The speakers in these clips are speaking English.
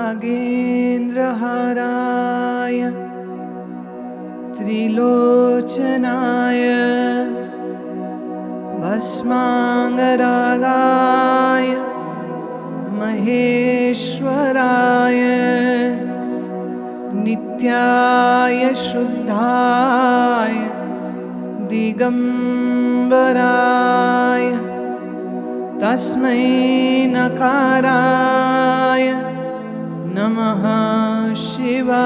नागेन्द्रहाराय त्रिलोचनाय भस्माङ्गरागाय महेश्वराय नित्याय शुद्धाय दिगम्बराय तस्मै नकाराय नमः शिवाय।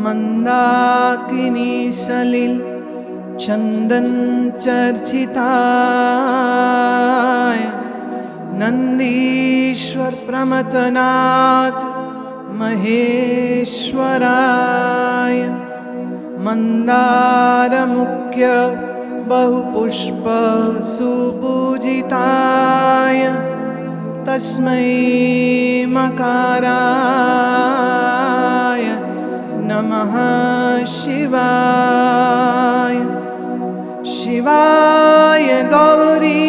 मन्दाकिनी सलिल चन्दन चर्चिताय नन्दीश्वर प्रमथनाथ महेश्वराय मन्दारमुख्य बहुपुष्प सुपूजिताय तस्मै मकाराय नमः शिवाय। शिवाय गौरी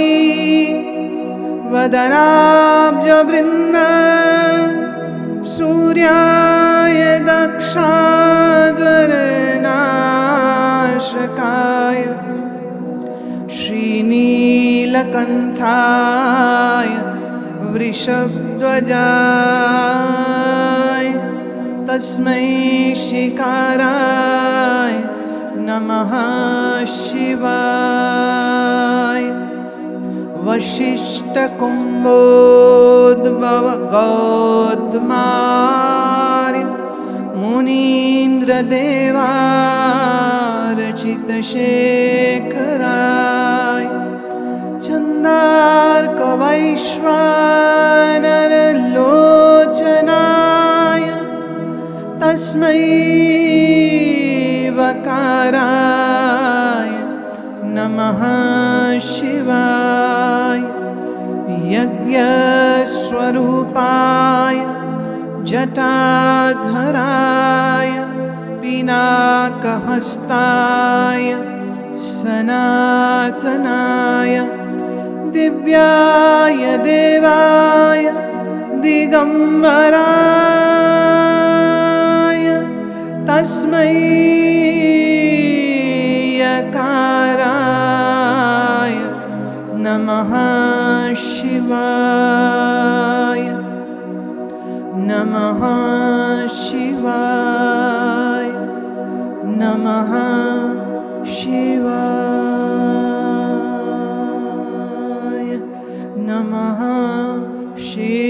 वदनाब्जवृन्द सूर्याय दक्षाध्वरनाशकाय श्रीनीलकण्ठाय वृषभध्वजाय तस्मै शिकाराय नमः शिवाय। वसिष्ठकुम्भोद्भव गौतमार्य मुनीन्द्रदेवारचितशेखराय चन्दार्कवैश्वानरलोचनाय तस्मै वकाराय नमः शिवाय। यज्ञस्वरूपाय जटाधराय पिनाकहस्ताय सनातनाय दिव्याय देवाय दिगम्बराय तस्मै यकाराय नमः शिवाय। नमः शिवाय। नमः शिवाय। नमः शिवाय।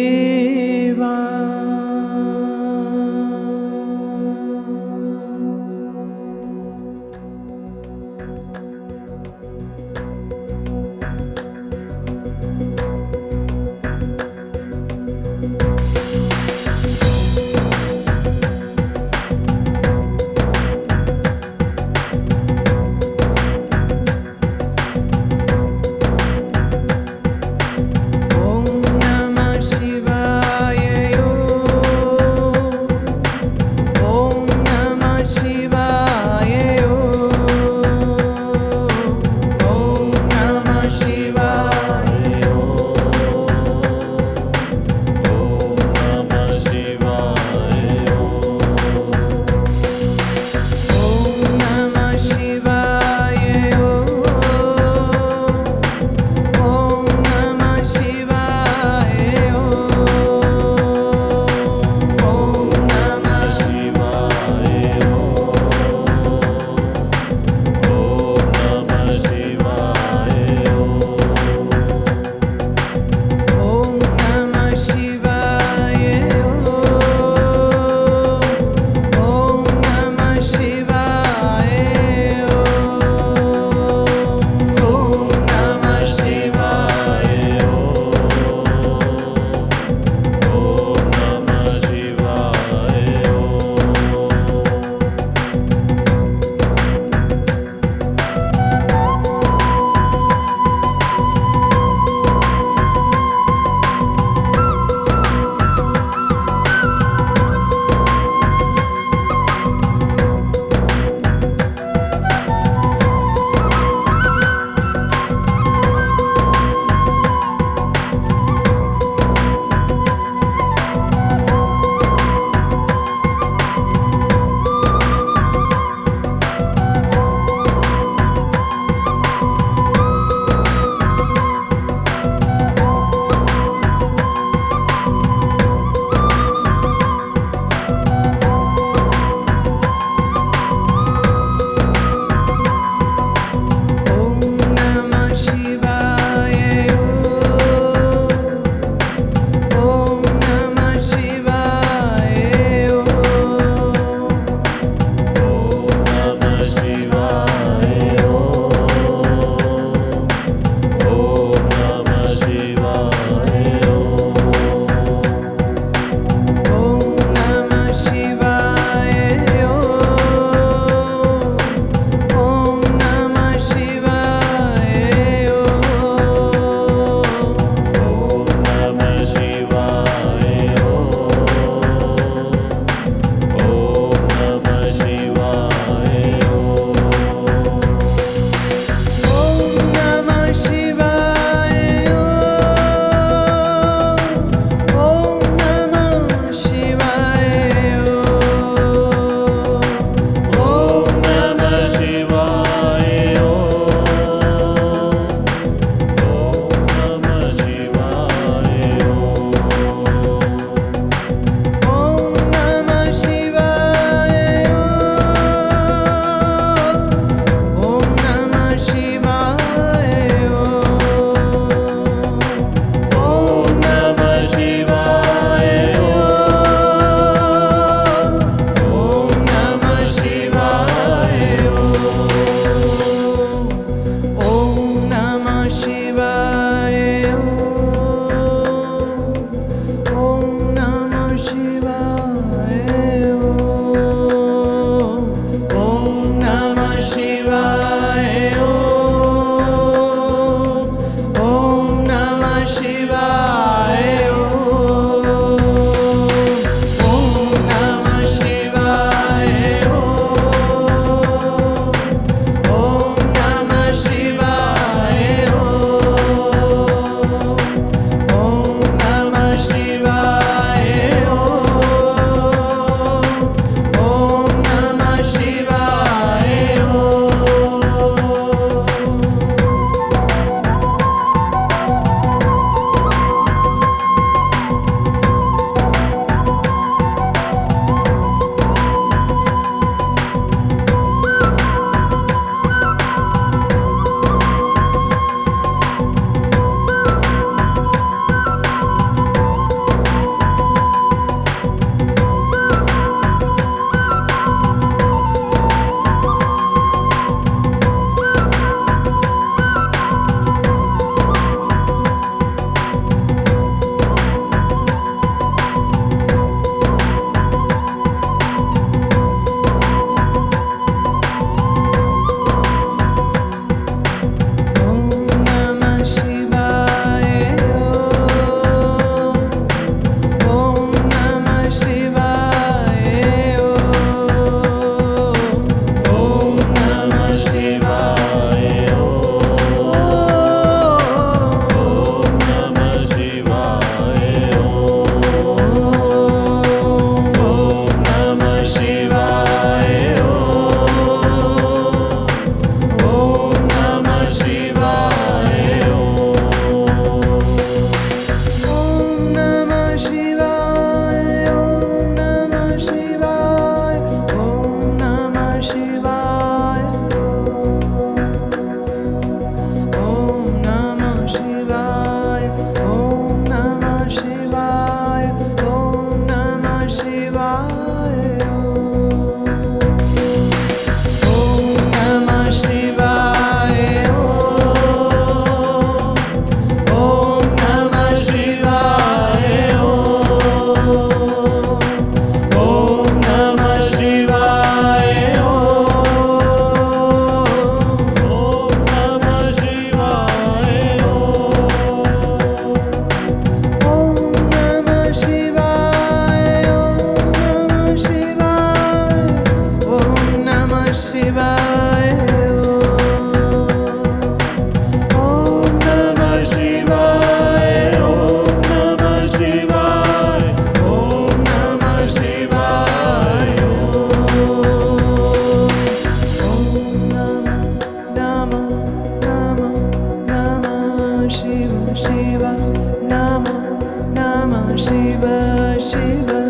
Shiva, Shiva,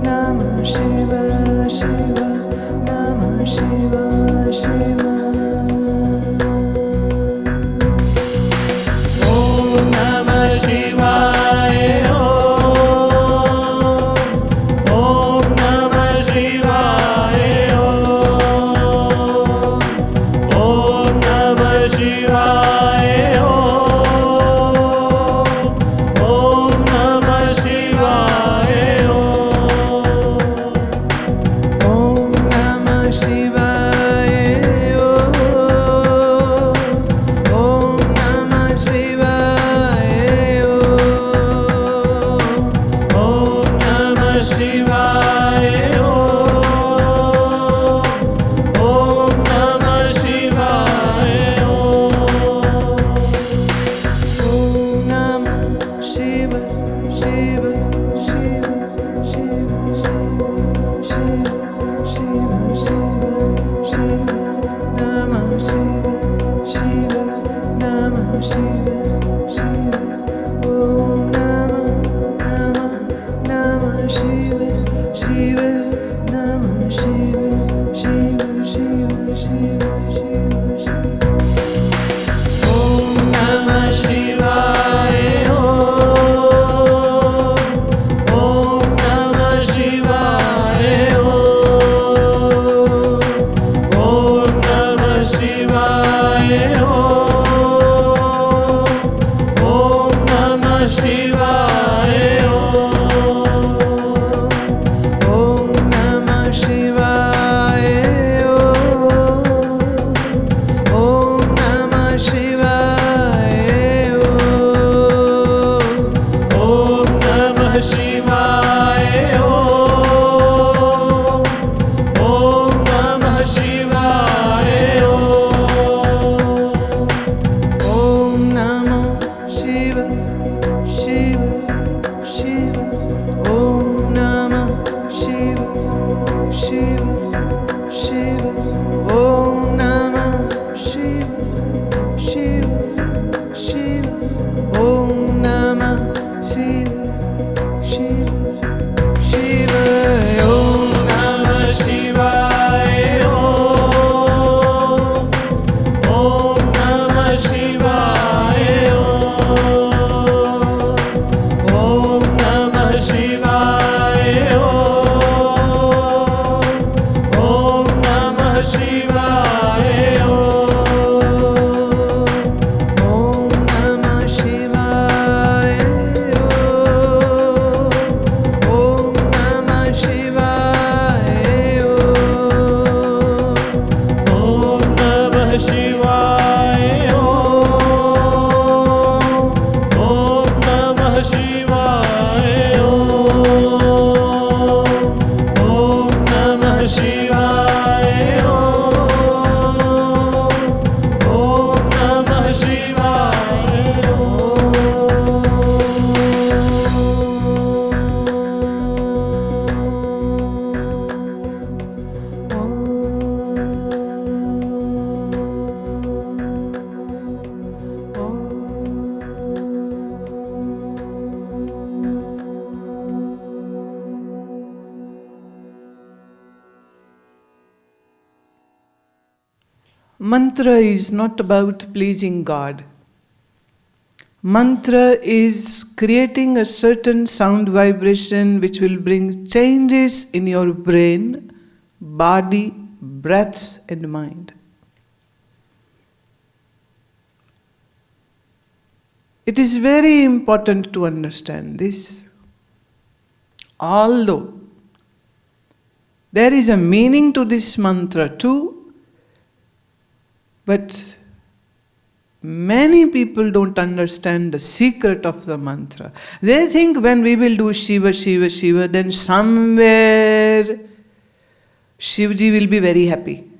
Namah Shiva, Shiva, Namah Shiva, Shiva. Om Namah Shivaya, Om Namah Shivaya, Om Namah Shivaya, Om Namah Shivaya, Om Namah Shivaya, Om Namah Shivaya, Om Namah Shivaya, Om Namah Shivaya, Om Namah Shiva, Shiva, Shiva, Shiva, Shiva, Shiva, Shiva, Shiva, Shiva, Namah Shiva, Shiva, Namah Shiva, Shiva, Om Namah, Namah, Namah Shiva, Shiva, Namah Shiva, Shiva, Shiva, Shiva, Shiva, Shiva. Om Namah Shivaya, Om Namah Shivaya, Om Namah Shivaya, Om Namah Shivaya, Om Namah Shivaya, Om Namah Shivaya, Om Namah Shivaya, Om Namah Shivaya, Om Namah Shiva, Shiva, Shiva, Om Namah Shiva, Shiva, Shiva, Om Namah Shiva, Shiva, Shiva, Om Namah Shiva, Shiva, Shiva, Om Namah Shivaya, Om Namah Shivaya, Om Namah Shivaya, Om Namah Shivaya, Om Namah Shivaya, Om Namah Shivaya, Om Namah Shivaya, Om Namah Shivaya, Om Namah Shivaya, Om Namah Mantra is not about pleasing God. Mantra is creating a certain sound vibration which will bring changes in your brain, body, breath, and mind. It is very important to understand this. Although there is a meaning to this mantra too, but many people don't understand the secret of the mantra. They think when we will do Shiva, Shiva, Shiva, then somewhere Shivji will be very happy.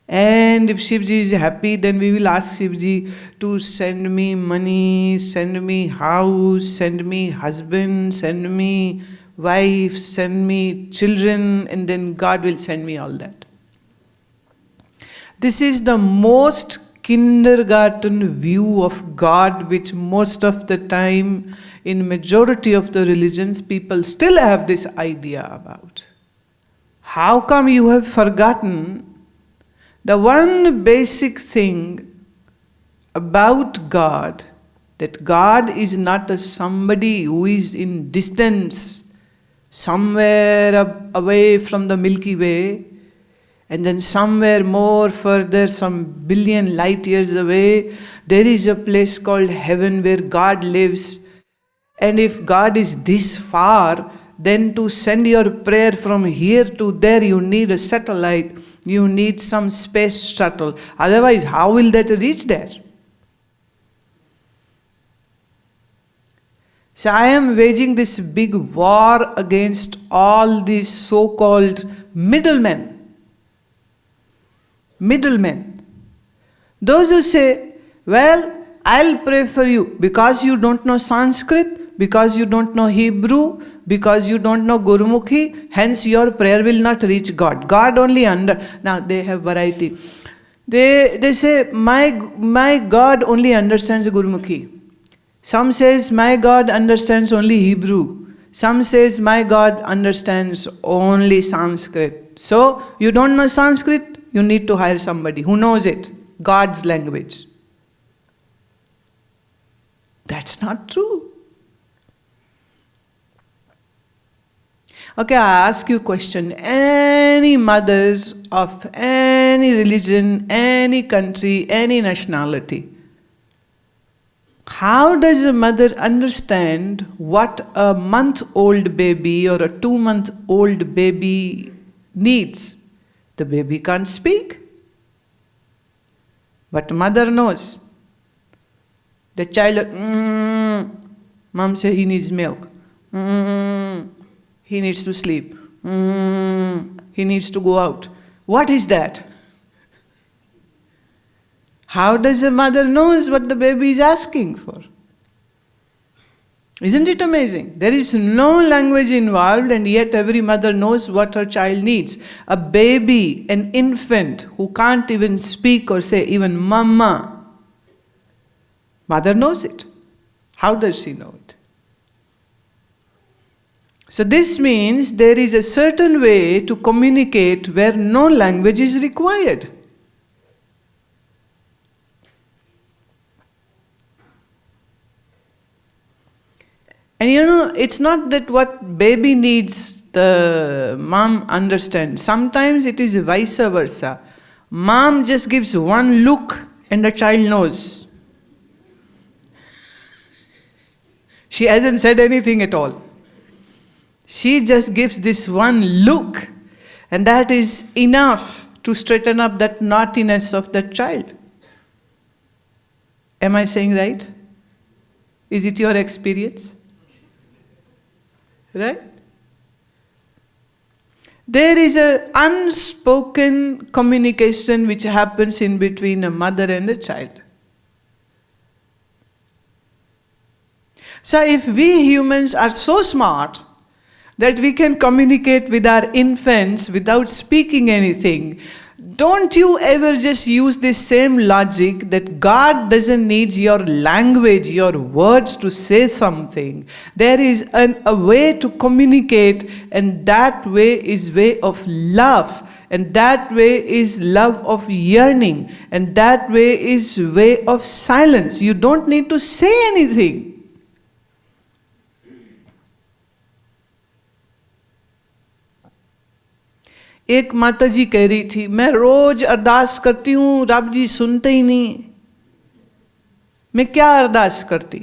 And if Shivji is happy, then we will ask Shivji to send me money, send me house, send me husband, send me wife, send me children, and then God will send me all that. This is the most kindergarten view of God, which most of the time in majority of the religions people still have this idea about. How come you have forgotten the one basic thing about God, that God is not a somebody who is in distance, somewhere away from the Milky Way, and then somewhere more further, some billion light years away, there is a place called heaven where God lives. And if God is this far, then to send your prayer from here to there, you need a satellite, you need some space shuttle. Otherwise, how will that reach there? So I am waging this big war against all these so-called middlemen. Those who say, well, I'll pray for you because you don't know Sanskrit, because you don't know Hebrew, because you don't know Gurumukhi, hence your prayer will not reach God. God only now they have variety. They say, my God only understands Gurumukhi. Some says, my God understands only Hebrew. Some says, my God understands only Sanskrit. So, you don't know Sanskrit, you need to hire somebody who knows it, God's language. That's not true. Okay, I ask you a question. Any mothers of any religion, any country, any nationality, how does a mother understand what a month-old baby or a 2-month-old baby needs? The baby can't speak, but mother knows. The child, mom says he needs milk, he needs to sleep, he needs to go out. What is that? How does a mother knows what the baby is asking for? Isn't it amazing? There is no language involved, and yet every mother knows what her child needs. A baby, an infant who can't even speak or say even mama, mother knows it. How does she know it? So this means there is a certain way to communicate where no language is required. And it's not that what baby needs, the mom understands. Sometimes it is vice versa. Mom just gives one look and the child knows. She hasn't said anything at all. She just gives this one look, and that is enough to straighten up that naughtiness of that child. Am I saying right? Is it your experience? Right? There is an unspoken communication which happens in between a mother and a child. So if we humans are so smart that we can communicate with our infants without speaking anything, don't you ever just use this same logic that God doesn't need your language, your words to say something. There is a way to communicate, and that way is way of love, and that way is love of yearning, and that way is way of silence. You don't need to say anything. एक माता जी कह रही थी, मैं रोज अरदास करती हूँ, रब जी सुनते ही नहीं। मैं क्या अरदास करती?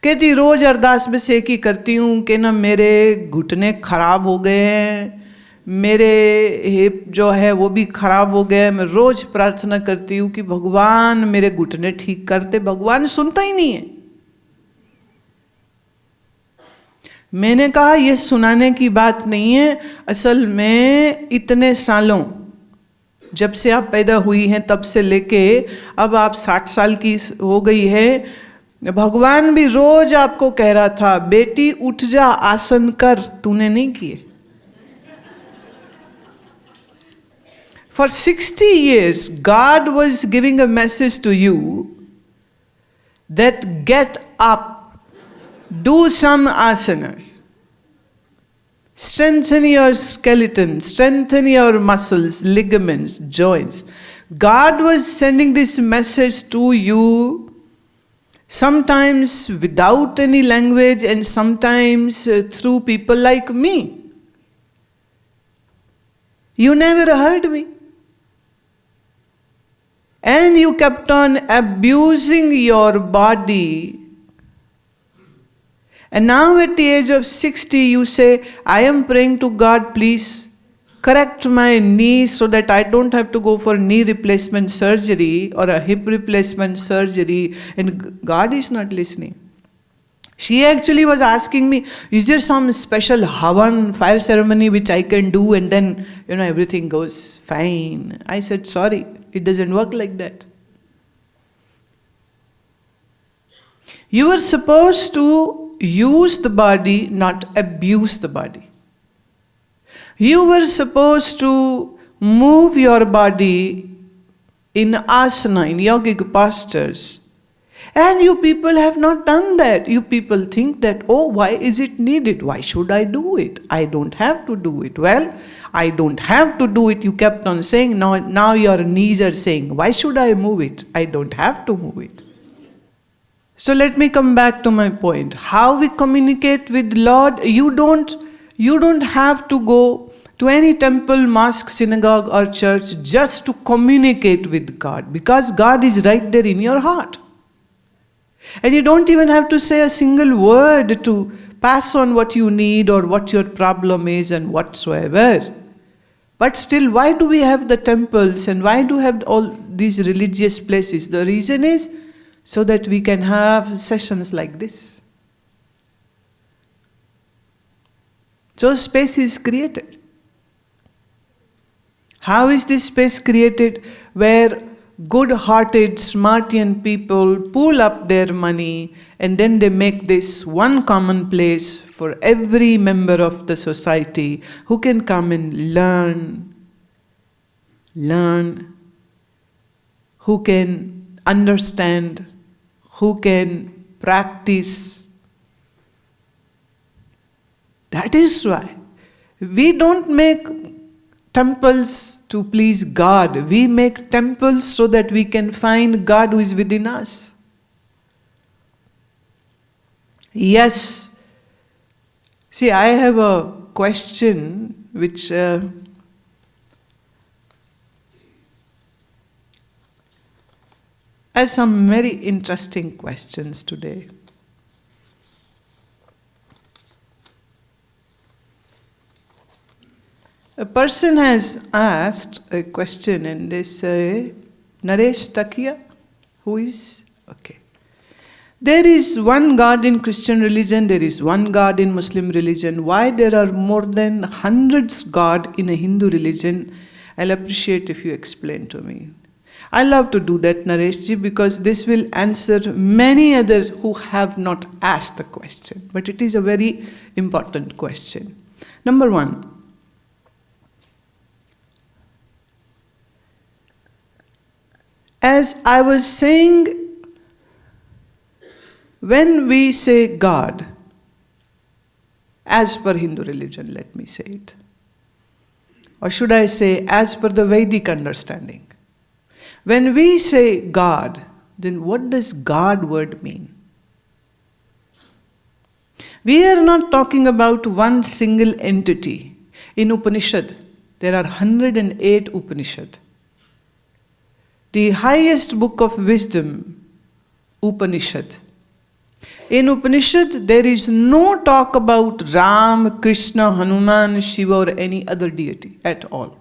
कहती रोज अरदास बस एक ही करती हूँ कि ना मेरे घुटने खराब हो गए हैं, मेरे हिप जो है वो भी खराब हो गया है। मैं रोज प्रार्थना करती हूँ कि भगवान मेरे घुटने ठीक करते, भगवान सुनता ही नहीं है। मैंने कहा यह सुनाने की बात नहीं है, असल में इतने सालों, जब से आप पैदा हुई हैं तब से लेके अब आप 60 साल की हो गई है, भगवान भी रोज आपको कह रहा था, बेटी उठ जा, आसन कर, तूने नहीं किए। For 60 years, God was giving a message to you that get up, do some asanas, strengthen your skeleton, strengthen your muscles, ligaments, joints. God was sending this message to you, sometimes without any language and sometimes through people like me. You never heard me. And you kept on abusing your body. And now at the age of 60, you say, I am praying to God, please correct my knees so that I don't have to go for knee replacement surgery or a hip replacement surgery. And God is not listening. She actually was asking me, is there some special Havan fire ceremony which I can do and then, everything goes fine. I said, sorry, it doesn't work like that. You were supposed to use the body, not abuse the body. You were supposed to move your body in asana, in yogic postures. And you people have not done that. You people think that, why is it needed? Why should I do it? I don't have to do it. Well, I don't have to do it. You kept on saying, now your knees are saying, why should I move it? I don't have to move it. So let me come back to my point. How we communicate with Lord, you don't have to go to any temple, mosque, synagogue or church just to communicate with God, because God is right there in your heart. And you don't even have to say a single word to pass on what you need or what your problem is and whatsoever. But still, why do we have the temples and why do we have all these religious places? The reason is so that we can have sessions like this. So space is created. How is this space created? Where good-hearted, smart young people pool up their money and then they make this one common place for every member of the society who can come and learn, who can understand, who can practice. That is why we don't make temples to please God. We make temples so that we can find God who is within us. Yes. See, I have a question which I have some very interesting questions today. A person has asked a question and they say, Naresh Takia, who is? Okay. There is one God in Christian religion, there is one God in Muslim religion. Why there are more than hundreds God in a Hindu religion? I'll appreciate if you explain to me. I love to do that, Nareshji, because this will answer many others who have not asked the question. But it is a very important question. Number one, as I was saying, when we say God, as per Hindu religion, let me say it, or should I say as per the Vedic understanding, when we say God, then what does God word mean? We are not talking about one single entity. In Upanishad, there are 108 Upanishad. The highest book of wisdom, Upanishad. In Upanishad, there is no talk about Ram, Krishna, Hanuman, Shiva or any other deity at all.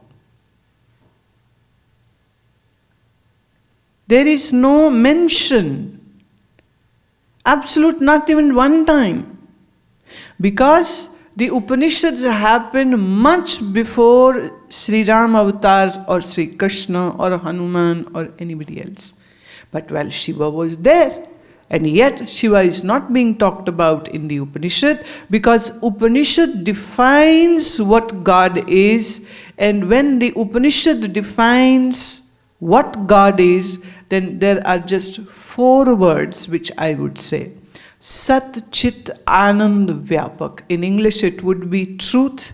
There is no mention, absolute, not even one time. Because the Upanishads happened much before Sri Ram avatar or Sri Krishna or Hanuman or anybody else. But well, Shiva was there. And yet Shiva is not being talked about in the Upanishad because Upanishad defines what God is And when the Upanishad defines what God is, then there are just 4 words which I would say. Sat Chit Anand Vyapak. In English it would be truth,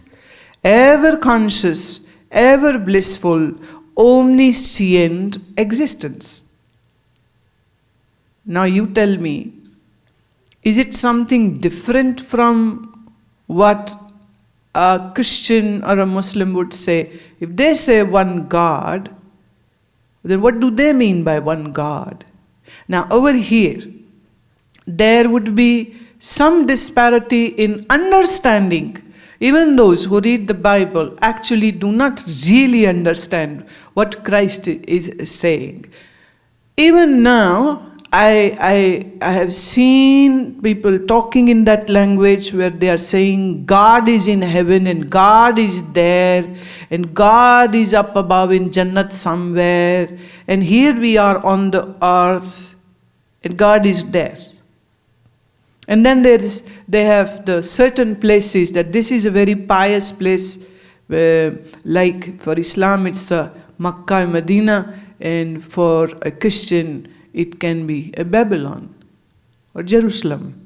ever conscious, ever blissful, omniscient existence. Now you tell me, is it something different from what a Christian or a Muslim would say? If they say one God, then what do they mean by one God? Now over here, there would be some disparity in understanding. Even those who read the Bible actually do not really understand what Christ is saying. Even now, I have seen people talking in that language where they are saying God is in heaven and God is there and God is up above in Jannat somewhere and here we are on the earth and God is there. And then they have the certain places that this is a very pious place where, like for Islam it's Makkah and Medina, and for a Christian it can be a Babylon or Jerusalem.